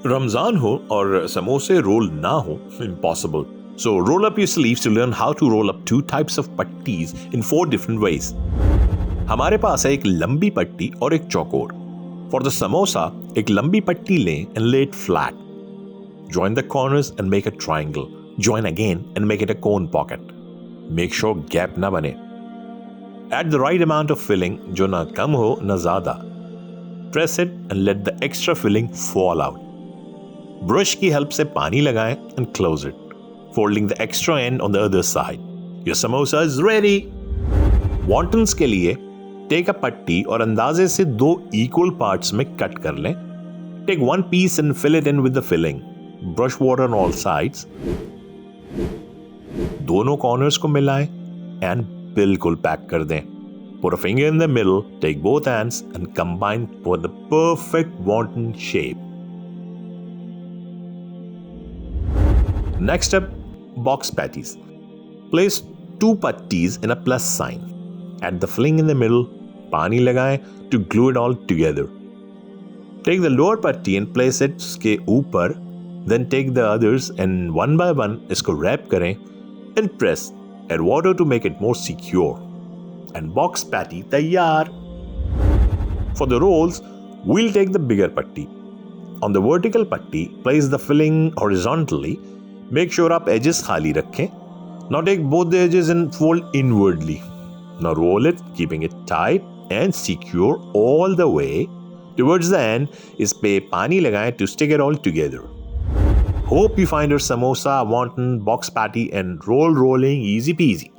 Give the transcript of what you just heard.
रमजान हो और समोसे रोल ना हो, impossible. So roll up your sleeves to learn how to roll up two types of pattis in 4 different ways. हमारे पास है एक लंबी पट्टी और एक चौकोर. For the samosa, एक लंबी पट्टी लें and lay it flat. Join the corners and make a triangle. Join again and make it a cone pocket. Make sure gap ना बने. Add the right amount of filling, जो ना कम हो ना ज़्यादा. Press it and let the extra filling fall out. Brush की help से पानी लगाएं and close it, folding the extra end on the other side. Your samosa is ready. Wontons के लिए take a पट्टी और अंदाजे से 2 equal parts में cut कर लें. Take one piece and fill it in with the filling. Brush water on all sides. दोनों corners को मिलाएं and बिल्कुल पैक कर दें. Put a finger in the middle, take both hands and combine for the perfect wonton shape. Next up, box patties. Place 2 patties in a plus sign. Add the filling in the middle, पानी लगाएं to glue it all together. Take the lower patty and place it के ऊपर, then take the others and one by one इसको wrap करें and press. Add water to make it more secure. And box patty तैयार. For the rolls, we'll take the bigger patty. On the vertical patty, place the filling horizontally. Make sure आप edges खाली रखें. Now take both the edges and fold inwardly. Now roll it, keeping it tight and secure all the way. Towards the end, इस पे पानी लगाएं to stick it all together. Hope you find your samosa, wonton, box patty and rolling easy peasy.